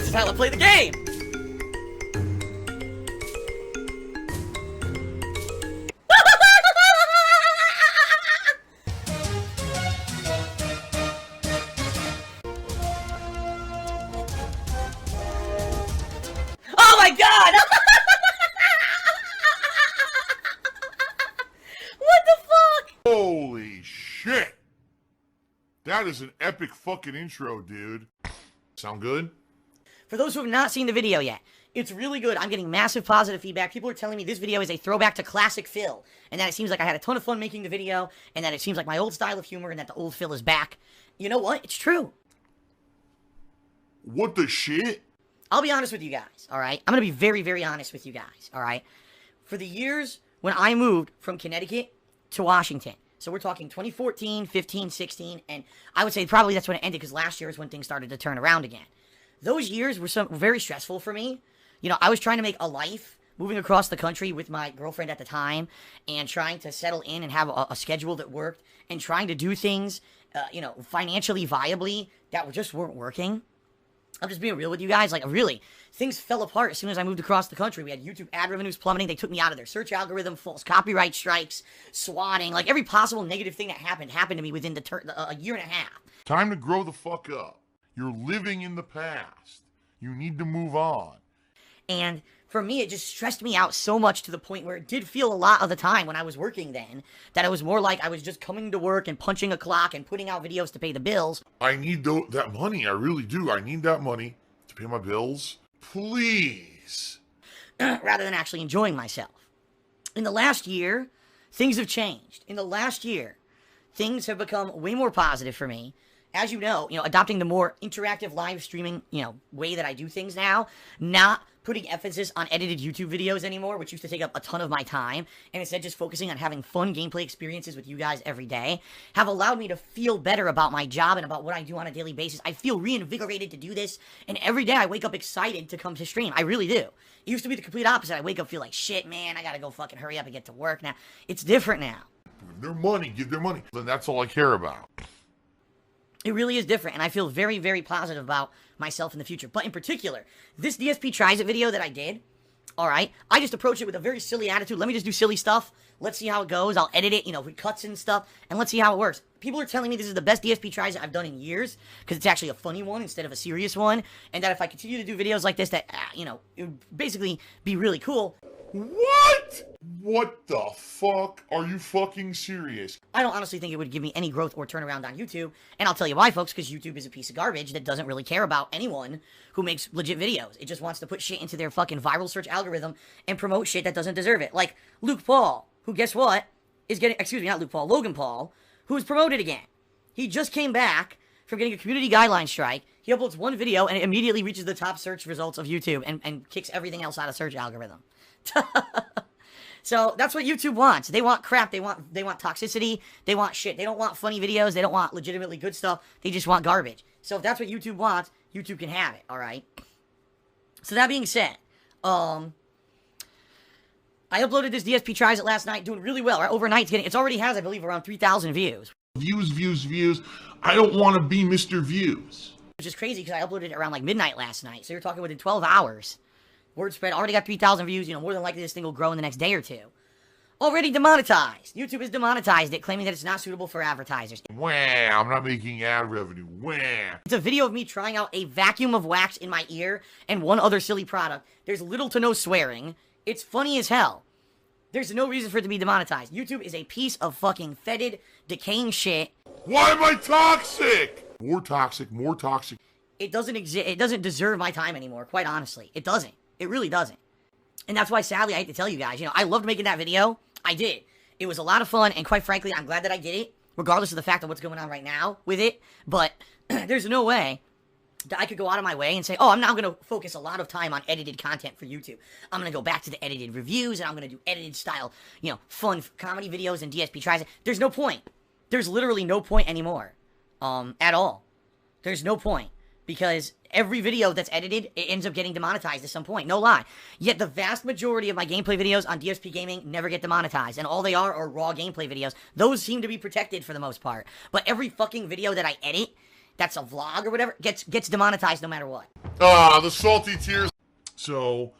This is how I play the game! Oh my god! What the fuck? Holy shit! That is an epic fucking intro, dude. Sound good? For those who have not seen the video yet, it's really good. I'm getting massive positive feedback. People are telling me this video is a throwback to classic Phil, and that it seems like I had a ton of fun making the video, and that it seems like my old style of humor, and that the old Phil is back. You know what? It's true. What the shit? I'll be honest with you guys, alright? I'm gonna be very, very honest with you guys, alright? For the years when I moved from Connecticut to Washington, so we're talking 2014, 15, 16, and I would say probably that's when it ended, because last year is when things started to turn around again. Those years were very stressful for me. You know, I was trying to make a life, moving across the country with my girlfriend at the time, and trying to settle in and have a schedule that worked, and trying to do things, you know, financially viably that just weren't working. I'm just being real with you guys. Like, really, things fell apart as soon as I moved across the country. We had YouTube ad revenues plummeting. They took me out of their search algorithm, false copyright strikes, swatting. Like, every possible negative thing that happened to me within a year and a half. Time to grow the fuck up. You're living in the past. You need to move on. And for me, it just stressed me out so much to the point where it did feel a lot of the time when I was working then, that it was more like I was just coming to work and punching a clock and putting out videos to pay the bills. I need that money. I really do. I need that money to pay my bills. Please. Rather than actually enjoying myself. In the last year, things have changed. In the last year, things have become way more positive for me. As you know, adopting the more interactive live streaming, way that I do things now, not putting emphasis on edited YouTube videos anymore, which used to take up a ton of my time, and instead just focusing on having fun gameplay experiences with you guys every day, have allowed me to feel better about my job and about what I do on a daily basis. I feel reinvigorated to do this, and every day I wake up excited to come to stream. I really do. It used to be the complete opposite. I wake up feel like, shit, man, I gotta go fucking hurry up and get to work now. It's different now. Give their money, give their money. Then that's all I care about. It really is different, and I feel very, very positive about myself in the future. But in particular, this DSP Tries It video that I did, alright, I just approached it with a very silly attitude. Let me just do silly stuff. Let's see how it goes. I'll edit it, with cuts and stuff, and let's see how it works. People are telling me this is the best DSP Tries It I've done in years, because it's actually a funny one instead of a serious one, and that if I continue to do videos like this, that, it would basically be really cool. What? What the fuck? Are you fucking serious? I don't honestly think it would give me any growth or turnaround on YouTube, and I'll tell you why, folks, because YouTube is a piece of garbage that doesn't really care about anyone who makes legit videos. It just wants to put shit into their fucking viral search algorithm and promote shit that doesn't deserve it. Like Luke Paul, who, guess what, is getting, excuse me, not Luke Paul, Logan Paul, who is promoted again. He just came back from getting a community guideline strike. He uploads one video and it immediately reaches the top search results of YouTube and kicks everything else out of search algorithm. So that's what YouTube wants. They want crap. They want toxicity. They want shit. They don't want funny videos. They don't want legitimately good stuff. They just want garbage. So if that's what YouTube wants, YouTube can have it. All right. So that being said, I uploaded this DSP Tries It last night, doing really well. Right? Overnight, it's already has, I believe, around 3,000 views. Views. I don't want to be Mr. Views. Which is crazy because I uploaded it around like midnight last night. So you're talking within 12 hours. Word spread, already got 3,000 views. More than likely this thing will grow in the next day or two. Already demonetized. YouTube has demonetized it, claiming that it's not suitable for advertisers. Wah, I'm not making ad revenue. Wah. It's a video of me trying out a vacuum of wax in my ear and one other silly product. There's little to no swearing. It's funny as hell. There's no reason for it to be demonetized. YouTube is a piece of fucking fetid, decaying shit. Why am I toxic? More toxic. It doesn't exist. It doesn't deserve my time anymore, quite honestly. It doesn't. It really doesn't. And that's why, sadly, I hate to tell you guys, I loved making that video. I did. It was a lot of fun, and quite frankly, I'm glad that I did it, regardless of the fact of what's going on right now with it. But there's no way that I could go out of my way and say, oh, I'm now going to focus a lot of time on edited content for YouTube. I'm going to go back to the edited reviews, and I'm going to do edited style, fun comedy videos and DSP Tries It. There's no point. There's literally no point anymore. At all. There's no point. Because every video that's edited, it ends up getting demonetized at some point. No lie. Yet the vast majority of my gameplay videos on DsPgaming never get demonetized. And all they are raw gameplay videos. Those seem to be protected for the most part. But every fucking video that I edit, that's a vlog or whatever, gets demonetized no matter what. The salty tears. So,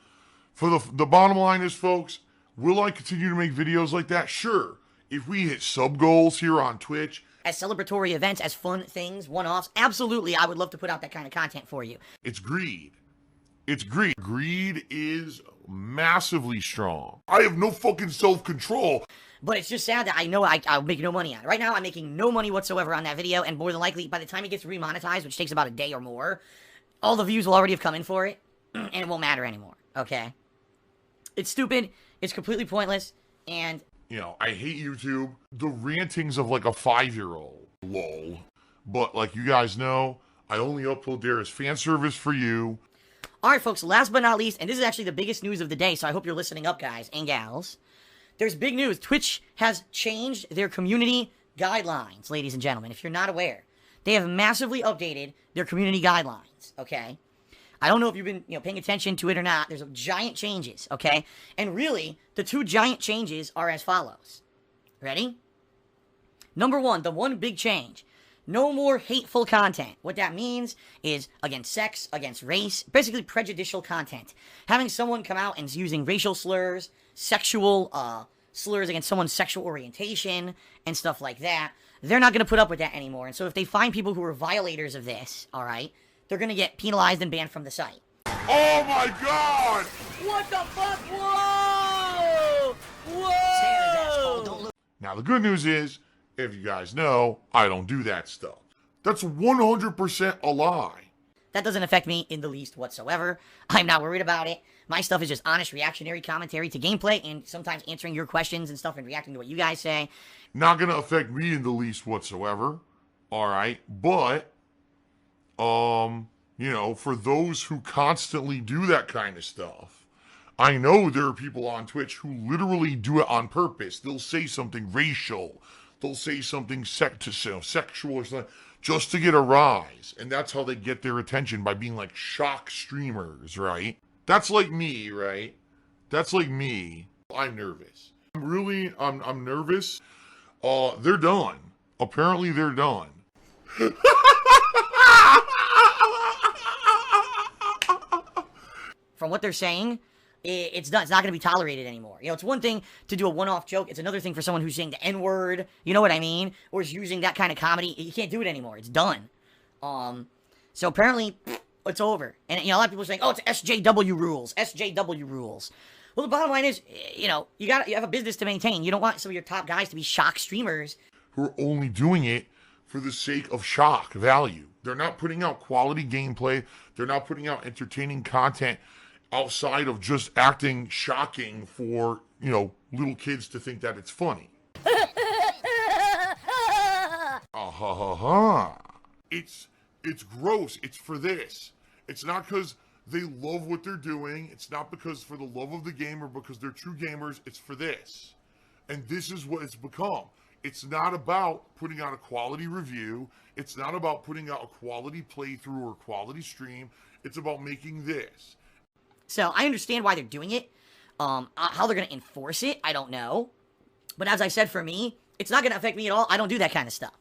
for the bottom line is, folks, will I continue to make videos like that? Sure. If we hit sub goals here on Twitch, as celebratory events, as fun things, one-offs, absolutely, I would love to put out that kind of content for you. It's greed. It's greed. Greed is massively strong. I have no fucking self-control. But it's just sad that I know I'll make no money on it. Right now, I'm making no money whatsoever on that video, and more than likely, by the time it gets remonetized, which takes about a day or more, all the views will already have come in for it, and it won't matter anymore, okay? It's stupid, it's completely pointless, and... You know, I hate YouTube. The rantings of like a 5-year-old. Lol. But like you guys know, I only upload there as fan service for you. Alright folks, last but not least, and this is actually the biggest news of the day, so I hope you're listening up, guys and gals. There's big news. Twitch has changed their community guidelines, ladies and gentlemen, if you're not aware. They have massively updated their community guidelines, okay? I don't know if you've been, paying attention to it or not. There's giant changes, okay? And really, the two giant changes are as follows. Ready? Number one, the one big change. No more hateful content. What that means is against sex, against race, basically prejudicial content. Having someone come out and using racial slurs, sexual slurs against someone's sexual orientation, and stuff like that. They're not going to put up with that anymore. And so if they find people who are violators of this, all right, they're going to get penalized and banned from the site. Oh my god! What the fuck? Whoa! Whoa! Now the good news is, if you guys know, I don't do that stuff. That's 100% a lie. That doesn't affect me in the least whatsoever. I'm not worried about it. My stuff is just honest reactionary commentary to gameplay and sometimes answering your questions and stuff and reacting to what you guys say. Not gonna affect me in the least whatsoever. Alright, but, for those who constantly do that kind of stuff, I know there are people on Twitch who literally do it on purpose. They'll say something racial. They'll say something sexual or something just to get a rise. And that's how they get their attention, by being like shock streamers, right? That's like me, right? That's like me. I'm nervous. I'm nervous. They're done. Apparently they're done. From what they're saying, it's not going to be tolerated anymore. It's one thing to do a one-off joke. It's another thing for someone who's saying the N-word, you know what I mean? Or is using that kind of comedy. You can't do it anymore. It's done. So apparently, it's over. And, a lot of people are saying, oh, it's SJW rules. SJW rules. Well, the bottom line is, you have a business to maintain. You don't want some of your top guys to be shock streamers who are only doing it for the sake of shock value. They're not putting out quality gameplay. They're not putting out entertaining content outside of just acting shocking for, little kids to think that it's funny. It's gross. It's for this. It's not because they love what they're doing. It's not because for the love of the game or because they're true gamers. It's for this. And this is what it's become. It's not about putting out a quality review. It's not about putting out a quality playthrough or quality stream. It's about making this. So I understand why they're doing it. How they're going to enforce it, I don't know. But as I said, for me, it's not going to affect me at all. I don't do that kind of stuff.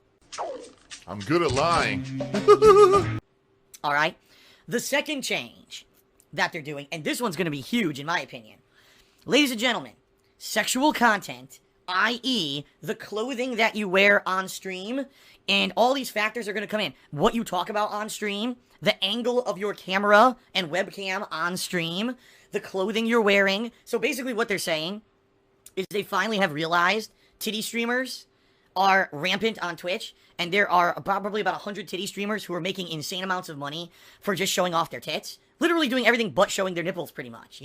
I'm good at lying. All right. The second change that they're doing, and this one's going to be huge in my opinion. Ladies and gentlemen, sexual content, i.e. the clothing that you wear on stream, and all these factors are going to come in. What you talk about on stream, the angle of your camera and webcam on stream, the clothing you're wearing. So basically what they're saying is they finally have realized titty streamers are rampant on Twitch, and there are probably about 100 titty streamers who are making insane amounts of money for just showing off their tits. Literally doing everything but showing their nipples, pretty much,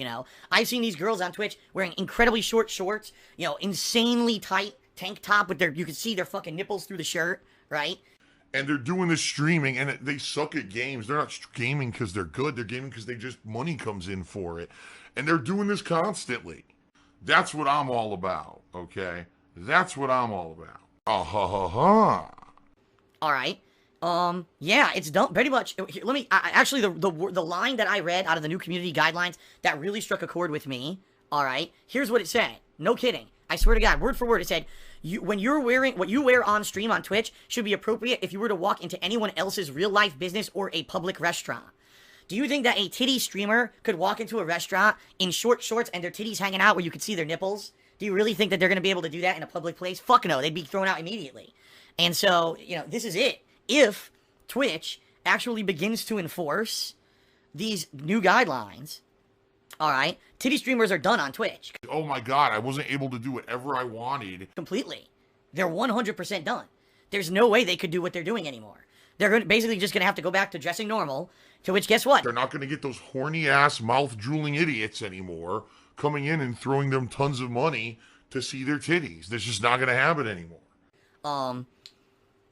I've seen these girls on Twitch wearing incredibly short shorts, insanely tight tank top with you can see their fucking nipples through the shirt, right? And they're doing this streaming, and they suck at games. They're not gaming because they're good. They're gaming because money comes in for it. And they're doing this constantly. That's what I'm all about, okay? That's what I'm all about. All right. Yeah, it's done pretty much. Let me actually the line that I read out of the new community guidelines that really struck a chord with me. All right, here's what it said. No kidding. I swear to God, word for word, it said, when you're wearing what you wear on stream on Twitch should be appropriate if you were to walk into anyone else's real life business or a public restaurant. Do you think that a titty streamer could walk into a restaurant in short shorts and their titties hanging out where you could see their nipples? Do you really think that they're going to be able to do that in a public place? Fuck no, they'd be thrown out immediately. And so, you know, this is it. If Twitch actually begins to enforce these new guidelines, all right, titty streamers are done on Twitch. Oh my God, I wasn't able to do whatever I wanted. Completely. They're 100% done. There's no way they could do what they're doing anymore. They're basically just going to have to go back to dressing normal, to which, guess what? They're not going to get those horny-ass, mouth-drooling idiots anymore coming in and throwing them tons of money to see their titties. That's just not going to happen anymore.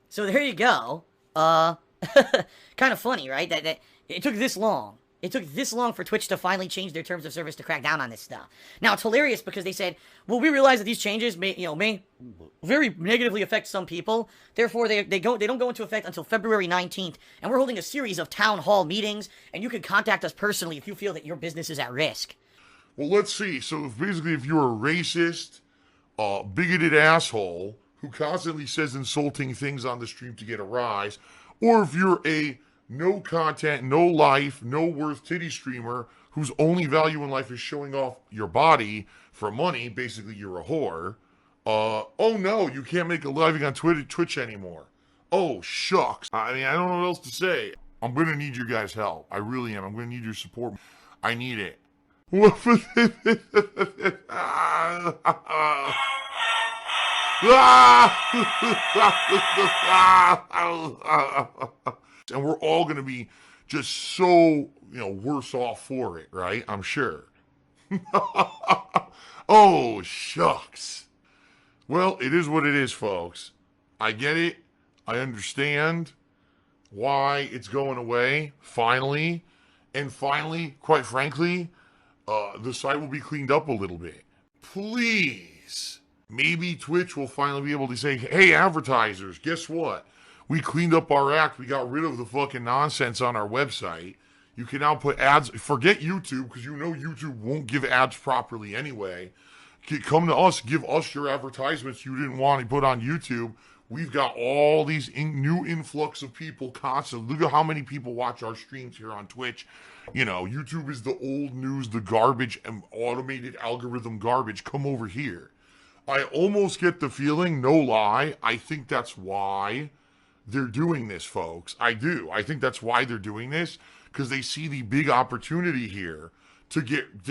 So there you go. Kind of funny, right? That it took this long. It took this long for Twitch to finally change their terms of service to crack down on this stuff. Now, it's hilarious because they said, well, we realize that these changes may very negatively affect some people. Therefore, they don't go into effect until February 19th. And we're holding a series of town hall meetings. And you can contact us personally if you feel that your business is at risk. Well, let's see. So if you're a racist, bigoted asshole who constantly says insulting things on the stream to get a rise, or if you're a no content, no life, no worth titty streamer whose only value in life is showing off your body for money, basically you're a whore. Oh no, you can't make a living on Twitch anymore. Oh, shucks. I mean, I don't know what else to say. I'm going to need your guys' help. I really am. I'm going to need your support. I need it. And we're all going to be just so, worse off for it, right? I'm sure. Oh, shucks. Well, it is what it is, folks. I get it. I understand why it's going away, finally. And finally, quite frankly, the site will be cleaned up a little bit. Please. Maybe Twitch will finally be able to say, hey, advertisers, guess what? We cleaned up our act. We got rid of the fucking nonsense on our website. You can now put ads. Forget YouTube, because YouTube won't give ads properly anyway. Come to us. Give us your advertisements you didn't want to put on YouTube. We've got all these new influx of people constantly. Look at how many people watch our streams here on Twitch. YouTube is the old news, the garbage, and automated algorithm garbage. Come over here. I almost get the feeling, no lie, I think that's why they're doing this, folks. I do. I think that's why they're doing this, because they see the big opportunity here to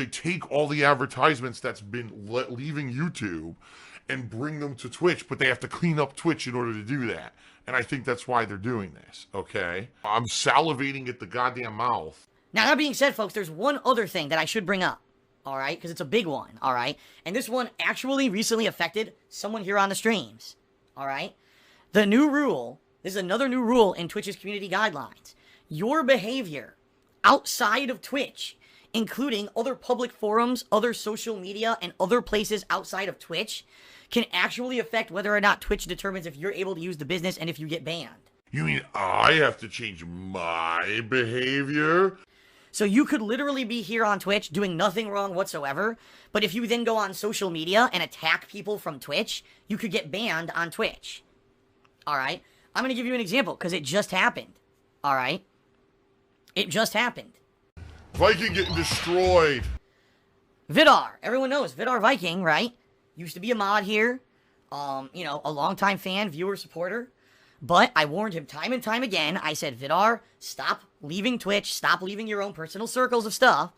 take all the advertisements that's been leaving YouTube and bring them to Twitch, but they have to clean up Twitch in order to do that. And I think that's why they're doing this, okay? I'm salivating at the goddamn mouth. Now, that being said, folks, there's one other thing that I should bring up, all right? Because it's a big one, all right? And this one actually recently affected someone here on the streams, all right? The new rule, this is another new rule in Twitch's community guidelines. Your behavior outside of Twitch, including other public forums, other social media, and other places outside of Twitch, can actually affect whether or not Twitch determines if you're able to use the business and if you get banned. You mean I have to change my behavior? So you could literally be here on Twitch doing nothing wrong whatsoever, but if you then go on social media and attack people from Twitch, you could get banned on Twitch. Alright? I'm going to give you an example, because it just happened. Alright? It just happened. Viking getting destroyed. Vidar. Everyone knows Vidar Viking, right? Used to be a mod here. A longtime fan, viewer, supporter. But I warned him time and time again. I said, Vidar, stop leaving Twitch. Stop leaving your own personal circles of stuff.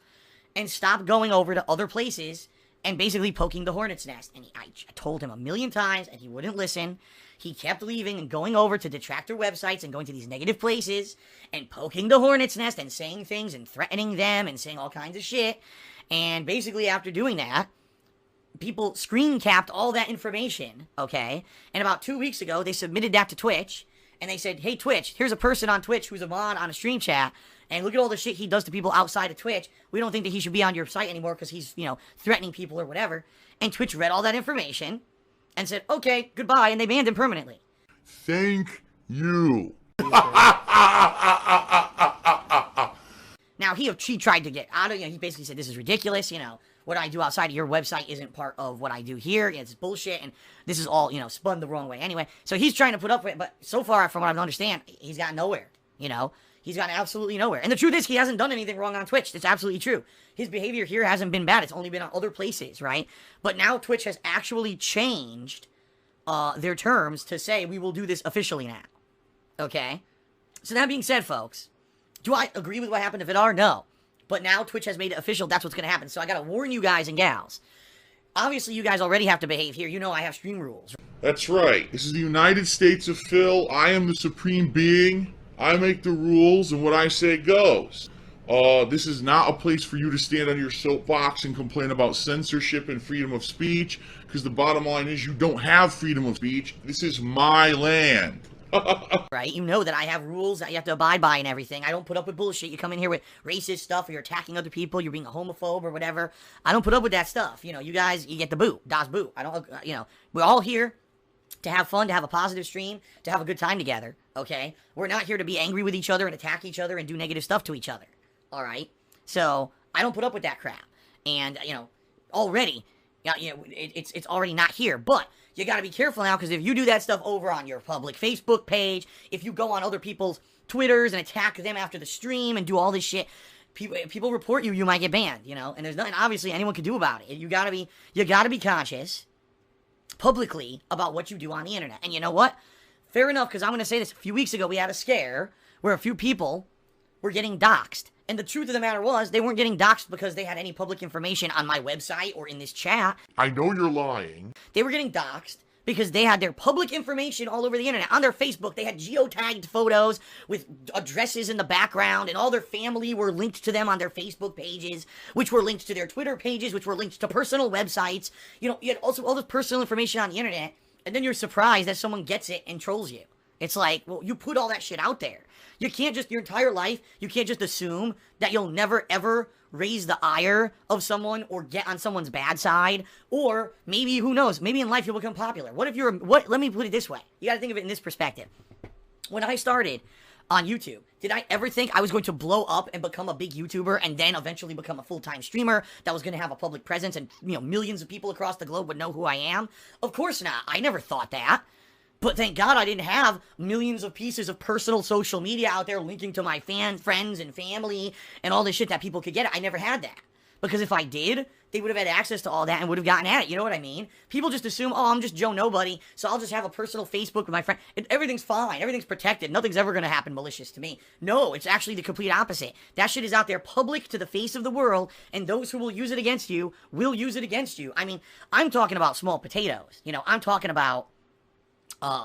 And stop going over to other places and basically poking the hornet's nest. And I told him a million times, and he wouldn't listen. He kept leaving and going over to detractor websites and going to these negative places and poking the hornet's nest and saying things and threatening them and saying all kinds of shit. And basically after doing that, people screen capped all that information, okay? And about 2 weeks ago, they submitted that to Twitch, and they said, hey, Twitch, here's a person on Twitch who's a mod on a stream chat, and look at all the shit he does to people outside of Twitch. We don't think that he should be on your site anymore because he's, threatening people or whatever. And Twitch read all that information and said, okay, goodbye, and they banned him permanently. Thank you. Now, he tried to get out of it. He basically said, this is ridiculous, what I do outside of your website isn't part of what I do here. It's bullshit, and this is all, spun the wrong way anyway. So he's trying to put up with it, but so far, from what I understand, he's got nowhere, He He's gotten absolutely nowhere. And the truth is, he hasn't done anything wrong on Twitch. It's absolutely true. His behavior here hasn't been bad. It's only been on other places, right? But now Twitch has actually changed their terms to say, we will do this officially now. Okay? So that being said, folks, do I agree with what happened to Vidar? No. But now Twitch has made it official. That's what's going to happen. So I got to warn you guys and gals. Obviously, you guys already have to behave here. You know I have stream rules. That's right. This is the United States of Phil. I am the supreme being. I make the rules, and what I say goes. This is not a place for you to stand on your soapbox and complain about censorship and freedom of speech, because the bottom line is you don't have freedom of speech. This is my land. Right? You know that I have rules that you have to abide by and everything. I don't put up with bullshit. You come in here with racist stuff, or you're attacking other people, you're being a homophobe or whatever. I don't put up with that stuff. You know, you guys, you get the boot. Das boot. I don't, you know, we're all here to have fun, to have a positive stream, to have a good time together, okay? We're not here to be angry with each other and attack each other and do negative stuff to each other, all right? So, I don't put up with that crap. And, you know, already, you know, it's already not here. But you got to be careful now, because if you do that stuff over on your public Facebook page, if you go on other people's Twitters and attack them after the stream and do all this shit, people report you, you might get banned, you know? And there's nothing, obviously, anyone can do about it. You got to be conscious publicly about what you do on the internet. And you know what? Fair enough, because I'm going to say this. A few weeks ago, we had a scare where a few people were getting doxxed. And the truth of the matter was, they weren't getting doxxed because they had any public information on my website or in this chat. I know you're lying. They were getting doxxed because they had their public information all over the internet. On their Facebook, they had geotagged photos with addresses in the background, and all their family were linked to them on their Facebook pages, which were linked to their Twitter pages, which were linked to personal websites. You know, you had also all this personal information on the internet, and then you're surprised that someone gets it and trolls you. It's like, well, you put all that shit out there. You can't just, your entire life, you can't just assume that you'll never, ever raise the ire of someone or get on someone's bad side. Or maybe, who knows, maybe in life you'll become popular. What if you're, let me put it this way. You gotta think of it in this perspective. When I started on YouTube, did I ever think I was going to blow up and become a big YouTuber and then eventually become a full-time streamer that was going to have a public presence and, you know, millions of people across the globe would know who I am? Of course not. I never thought that. But thank God I didn't have millions of pieces of personal social media out there linking to my friends and family and all this shit that people could get. I never had that. Because if I did, they would have had access to all that and would have gotten at it. You know what I mean? People just assume, oh, I'm just Joe Nobody, so I'll just have a personal Facebook with my friend. Everything's fine. Everything's protected. Nothing's ever going to happen malicious to me. No, it's actually the complete opposite. That shit is out there public to the face of the world, and those who will use it against you will use it against you. I mean, I'm talking about small potatoes. You know, I'm talking about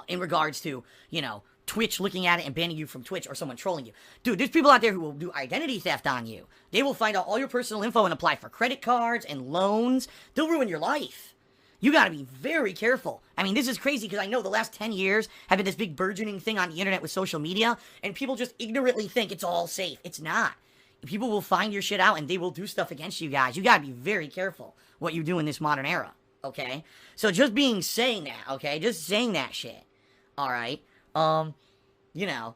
in regards to, you know, Twitch looking at it and banning you from Twitch or someone trolling you. Dude, there's people out there who will do identity theft on you. They will find out all your personal info and apply for credit cards and loans. They'll ruin your life. You gotta be very careful. I mean, this is crazy because I know the last 10 years have been this big burgeoning thing on the internet with social media, and people just ignorantly think it's all safe. It's not. People will find your shit out and they will do stuff against you guys. You gotta be very careful what you do in this modern era. Okay, so just saying that, okay, just saying that shit, alright, you know,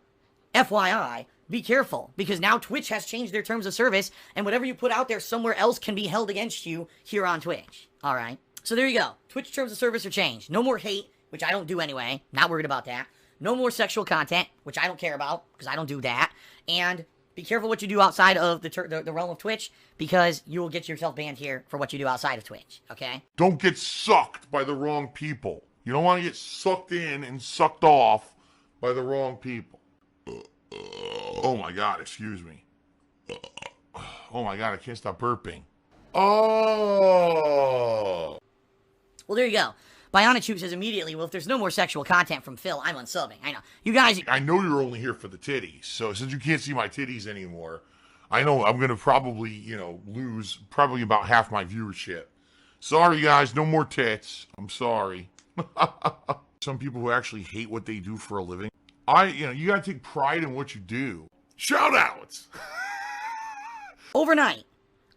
FYI, be careful, because now Twitch has changed their terms of service, and whatever you put out there somewhere else can be held against you here on Twitch, alright, so there you go, Twitch terms of service are changed, no more hate, which I don't do anyway, not worried about that, no more sexual content, which I don't care about, because I don't do that, and be careful what you do outside of the realm of Twitch, because you will get yourself banned here for what you do outside of Twitch, okay? Don't get sucked by the wrong people. You don't want to get sucked in and sucked off by the wrong people. Oh my God, excuse me. Oh my God, I can't stop burping. Oh. Well, there you go. Bionic says immediately, well, if there's no more sexual content from Phil, I'm unsubbing. I know. You guys... I know you're only here for the titties, so since you can't see my titties anymore, I know I'm going to probably, you know, lose probably about half my viewership. Sorry, guys, no more tits. I'm sorry. Some people who actually hate what they do for a living. You know, you got to take pride in what you do. Shoutouts! Overnight,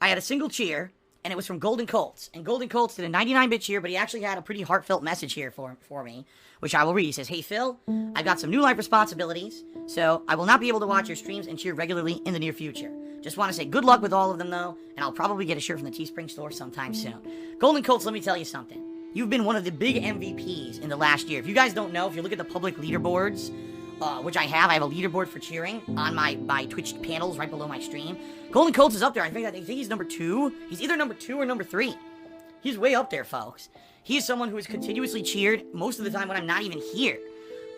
I had a single cheer, and it was from Golden Colts. And Golden Colts did a 99-bit cheer, but he actually had a pretty heartfelt message here for me, which I will read. He says, "Hey, Phil, I've got some new life responsibilities, so I will not be able to watch your streams and cheer regularly in the near future. Just want to say good luck with all of them, though, and I'll probably get a shirt from the Teespring store sometime soon." Golden Colts, let me tell you something. You've been one of the big MVPs in the last year. If you guys don't know, if you look at the public leaderboards which I have. I have a leaderboard for cheering on my Twitch panels right below my stream. Golden Colts is up there. I think he's number 2. He's either number 2 or number 3. He's way up there, folks. He's someone who is continuously cheered most of the time when I'm not even here.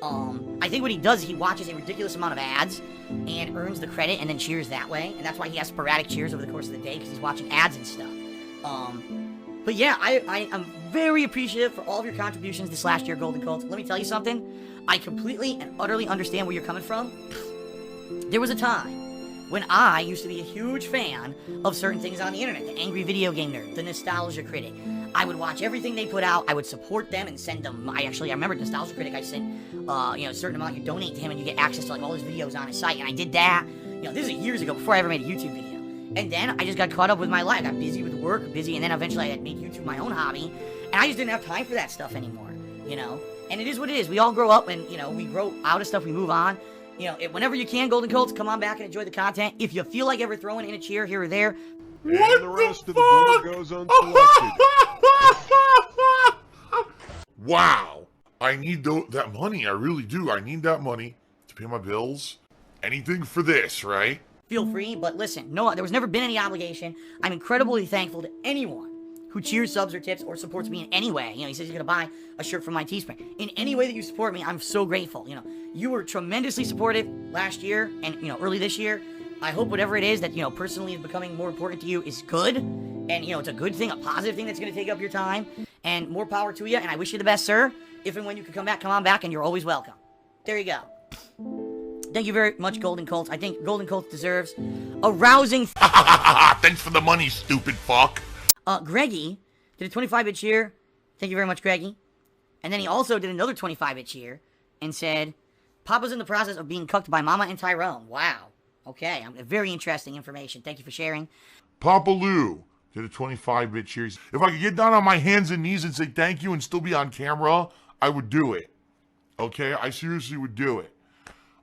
I think what he does is he watches a ridiculous amount of ads and earns the credit and then cheers that way. And that's why he has sporadic cheers over the course of the day, because he's watching ads and stuff. But yeah, I am very appreciative for all of your contributions this last year, Golden Colts. Let me tell you something. I completely and utterly understand where you're coming from. There was a time when I used to be a huge fan of certain things on the internet. The Angry Video Game Nerd, the Nostalgia Critic. I would watch everything they put out. I would support them and send them. I remember Nostalgia Critic. I sent, a certain amount. You donate to him and you get access to like all his videos on his site. And I did that. This is years ago before I ever made a YouTube video. And then I just got caught up with my life. I got busy with work, and then eventually I made YouTube my own hobby. And I just didn't have time for that stuff anymore. And it is what it is. We all grow up and we grow out of stuff. We move on. Whenever you can, Golden Colts, come on back and enjoy the content. If you feel like ever throwing in a cheer here or there, what the rest of the board goes unselected. Wow. I need that money. I really do. I need that money to pay my bills. Anything for this, right? feel free. But listen, no, there was never been any obligation. I'm incredibly thankful to anyone who cheers, subs, or tips, or supports me in any way. He says he's going to buy a shirt from my Teespring. In any way that you support me, I'm so grateful. You were tremendously supportive last year and, early this year. I hope whatever it is that, personally is becoming more important to you is good. And, it's a good thing, a positive thing that's going to take up your time. And more power to you. And I wish you the best, sir. If and when you can come back, come on back, and you're always welcome. There you go. Thank you very much, Golden Colts. I think Golden Colts deserves a rousing... Thanks for the money, stupid fuck. Greggy did a 25-bit cheer. Thank you very much, Greggy. And then he also did another 25-bit cheer and said, Papa's in the process of being cucked by Mama and Tyrone. Wow. Okay, very interesting information. Thank you for sharing. Papa Lou did a 25-bit cheer. If I could get down on my hands and knees and say thank you and still be on camera, I would do it. Okay? I seriously would do it.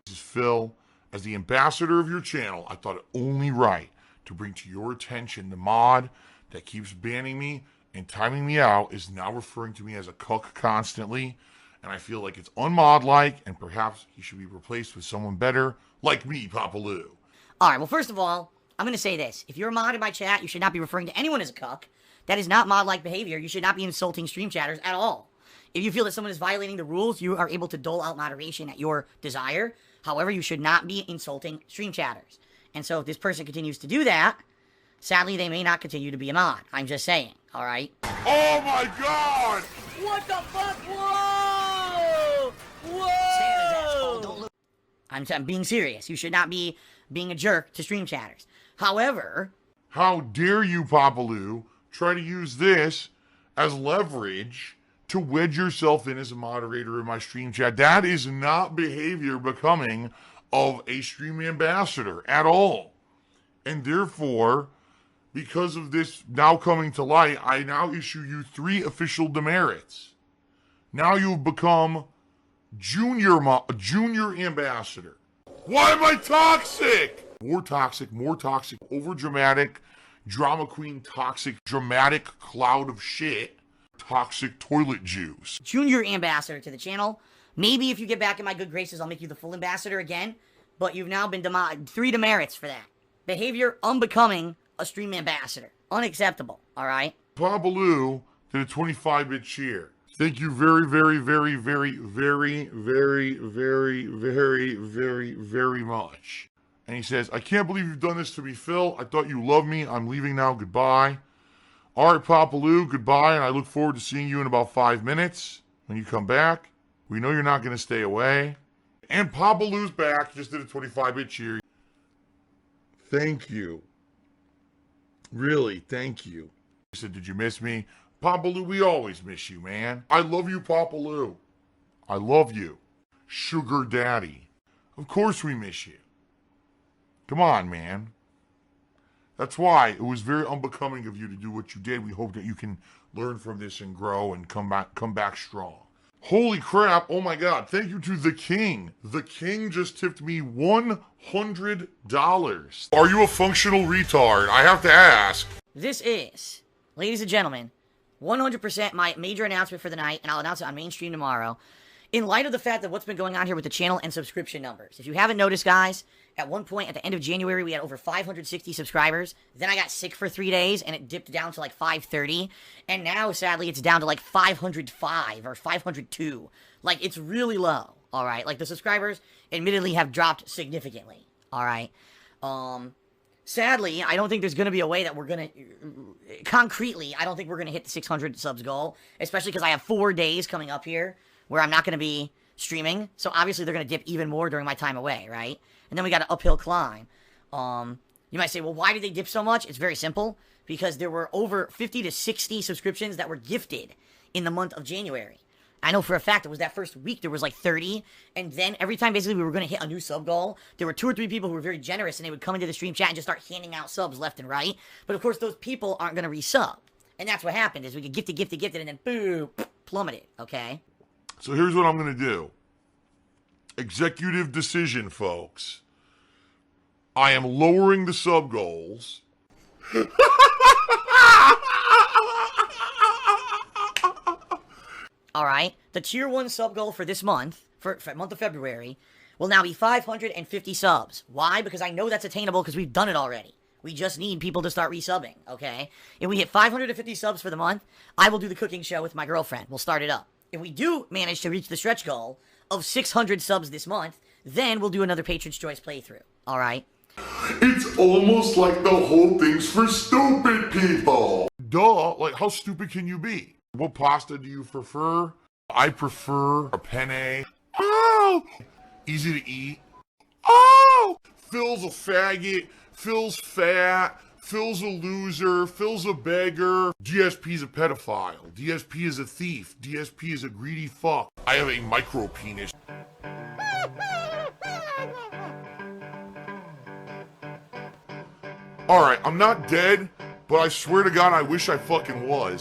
This is Phil. As the ambassador of your channel, I thought it only right to bring to your attention the mod that keeps banning me and timing me out is now referring to me as a cuck constantly, and I feel like it's unmod-like, and perhaps he should be replaced with someone better, like me, Papa Lou. Alright, well, first of all, I'm going to say this. If you're a mod in my chat, you should not be referring to anyone as a cuck. That is not mod-like behavior. You should not be insulting stream chatters at all. If you feel that someone is violating the rules, you are able to dole out moderation at your desire. However, you should not be insulting stream chatters. And so if this person continues to do that, sadly, they may not continue to be a mod. I'm just saying, alright? Oh my god! What the fuck? Whoa! Whoa! I'm being serious. You should not be being a jerk to stream chatters. However... How dare you, Papa Lou, try to use this as leverage to wedge yourself in as a moderator in my stream chat. That is not behavior becoming of a stream ambassador at all. And therefore, because of this now coming to light, I now issue you 3 official demerits. Now you've become junior ambassador. Why am I toxic? More toxic, overdramatic, drama queen, toxic, dramatic cloud of shit. Toxic toilet juice. Junior ambassador to the channel. Maybe if you get back in my good graces, I'll make you the full ambassador again. But you've now been 3 demerits for that. Behavior unbecoming a stream ambassador. Unacceptable, alright? Papa Lou did a 25-bit cheer. Thank you very, very, very, very, very, very, very, very, very, very much. And he says, I can't believe you've done this to me, Phil. I thought you loved me. I'm leaving now. Goodbye. All right, Papa Lou, goodbye, and I look forward to seeing you in about 5 minutes when you come back. We know you're not going to stay away. And Papa Lou's back. Just did a 25-bit cheer. Thank you. Really, thank you. He said, did you miss me? Papa Lou, we always miss you, man. I love you, Papa Lou. I love you. Sugar Daddy. Of course we miss you. Come on, man. That's why it was very unbecoming of you to do what you did. We hope that you can learn from this and grow and come back strong. Holy crap. Oh my God. Thank you to the King. The King just tipped me $100. Are you a functional retard? I have to ask. This is, ladies and gentlemen, 100% my major announcement for the night, and I'll announce it on mainstream tomorrow. in light of the fact that what's been going on here with the channel and subscription numbers. If you haven't noticed, guys, at one point at the end of January, we had over 560 subscribers. Then I got sick for 3 days, and it dipped down to like 530. And now, sadly, it's down to like 505 or 502. Like, it's really low, all right? Like, the subscribers, admittedly, have dropped significantly, all right? Sadly, I don't think there's going to be a way that we're going to... Concretely, I don't think we're going to hit the 600 subs goal, especially because I have 4 days coming up here where I'm not going to be streaming. So obviously they're going to dip even more during my time away, right? And then we got an uphill climb. You might say, well, why did they dip so much? It's very simple. Because there were over 50 to 60 subscriptions that were gifted in the month of January. I know for a fact it was that first week there was like 30. And then every time basically we were going to hit a new sub goal, there were 2 or 3 people who were very generous and they would come into the stream chat and just start handing out subs left and right. But of course those people aren't going to resub. And that's what happened is we get gifted, and then boom, plummeted, okay? So here's what I'm going to do. Executive decision, folks. I am lowering the sub goals. Alright, the tier 1 sub goal for this month, for month of February, will now be 550 subs. Why? Because I know that's attainable because we've done it already. We just need people to start resubbing, okay? If we hit 550 subs for the month, I will do the cooking show with my girlfriend. We'll start it up. If we do manage to reach the stretch goal of 600 subs this month, then we'll do another Patron's Choice playthrough, alright? It's almost like the whole thing's for stupid people. Duh, like how stupid can you be? What pasta do you prefer? I prefer a penne. Oh! Easy to eat. Oh! Phil's a faggot. Phil's fat. Phil's a loser. Phil's a beggar. DSP's a pedophile. DSP is a thief. DSP is a greedy fuck. I have a micro penis. Alright, I'm not dead, but I swear to God I wish I fucking was.